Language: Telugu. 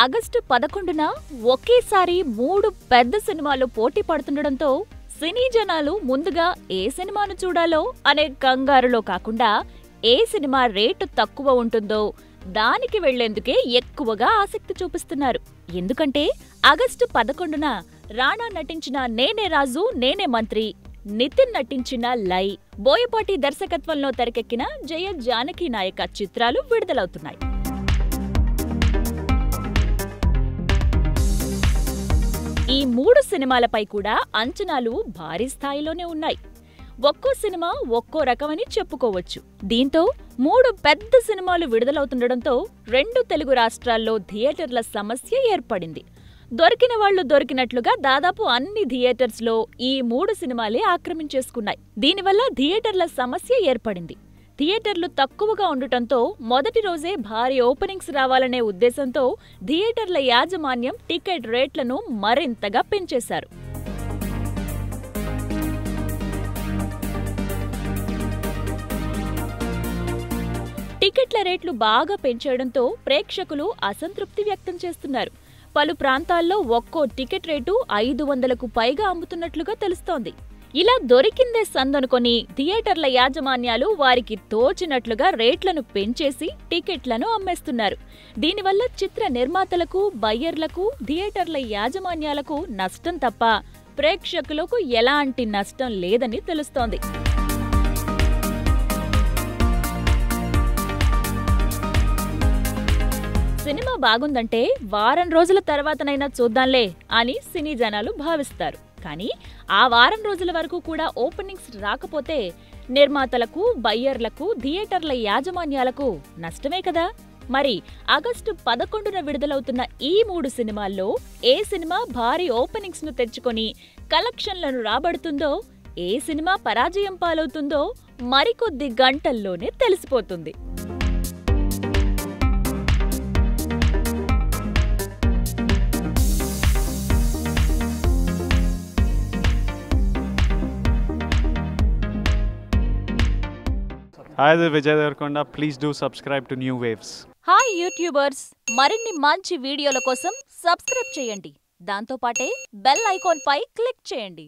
ఆగస్టు 11న ఒకేసారి 3 పెద్ద సినిమాలు పోటీ పడుతుండడంతో సినీ జనాలు ముందుగా ఏ సినిమాను చూడాలో అనే కంగారులో కాకుండా ఏ సినిమా రేటు తక్కువ ఉంటుందో దానికి వెళ్లేందుకే ఎక్కువగా ఆసక్తి చూపిస్తున్నారు. ఎందుకంటే ఆగస్టు 11న రాణా నటించిన నేనే రాజు నేనే మంత్రి, నితిన్ నటించిన లై, బోయపాటి దర్శకత్వంలో తెరకెక్కిన జయ జానకి నాయక చిత్రాలు విడుదలవుతున్నాయి. ఈ 3 సినిమాలపై కూడా అంచనాలు భారీ స్థాయిలోనే ఉన్నాయి. ఒక్కో సినిమా ఒక్కో రకమని చెప్పుకోవచ్చు. దీంతో 3 పెద్ద సినిమాలు విడుదలవుతుండడంతో 2 తెలుగు రాష్ట్రాల్లో థియేటర్ల సమస్య ఏర్పడింది. దొరికిన వాళ్లు దొరికినట్లుగా దాదాపు అన్ని థియేటర్స్లో ఈ 3 సినిమాలే ఆక్రమించేసుకున్నాయి. దీనివల్ల థియేటర్ల సమస్య ఏర్పడింది. థియేటర్లు తక్కువగా ఉండటంతో మొదటి రోజే భారీ ఓపెనింగ్స్ రావాలనే ఉద్దేశంతో థియేటర్ల యాజమాన్యం టికెట్ రేట్లను మరింతగా పెంచేశారు. టికెట్ల రేట్లు బాగా పెంచేయడంతో ప్రేక్షకులు అసంతృప్తి వ్యక్తం చేస్తున్నారు. పలు ప్రాంతాల్లో ఒక్కో టికెట్ రేటు 500కు పైగా అమ్ముతున్నట్లుగా తెలుస్తోంది. ఇలా దొరికిందే సందనుకొని థియేటర్ల యాజమాన్యాలు వారికి తోచినట్లుగా రేట్లను పెంచేసి టికెట్లను అమ్మేస్తున్నారు. దీనివల్ల చిత్ర నిర్మాతలకు, బయ్యర్లకు, థియేటర్ల యాజమాన్యాలకు నష్టం తప్ప ప్రేక్షకులకు ఎలాంటి నష్టం లేదని తెలుస్తోంది. సినిమా బాగుందంటే వారం రోజుల తర్వాతనైనా చూద్దాంలే అని సినీ జనాలు భావిస్తారు. కానీ ఆ వారం రోజుల వరకు కూడా ఓపెనింగ్స్ రాకపోతే నిర్మాతలకు, బయ్యర్లకు, థియేటర్ల యాజమాన్యాలకు నష్టమే కదా. మరి ఆగస్టు 11న విడుదలవుతున్న ఈ 3 సినిమాల్లో ఏ సినిమా భారీ ఓపెనింగ్స్ ను తెచ్చుకొని కలెక్షన్లను రాబడుతుందో, ఏ సినిమా పరాజయం పాలవుతుందో మరికొద్ది గంటల్లోనే తెలిసిపోతుంది. Hi, this is Vijay Devarkonda. Please do subscribe to New Waves. Hi YouTubers, మరిన్ని మంచి వీడియోల కోసం సబ్స్క్రైబ్ చేయండి. దాంతోపాటే బెల్ ఐకాన్ పై క్లిక్ చేయండి.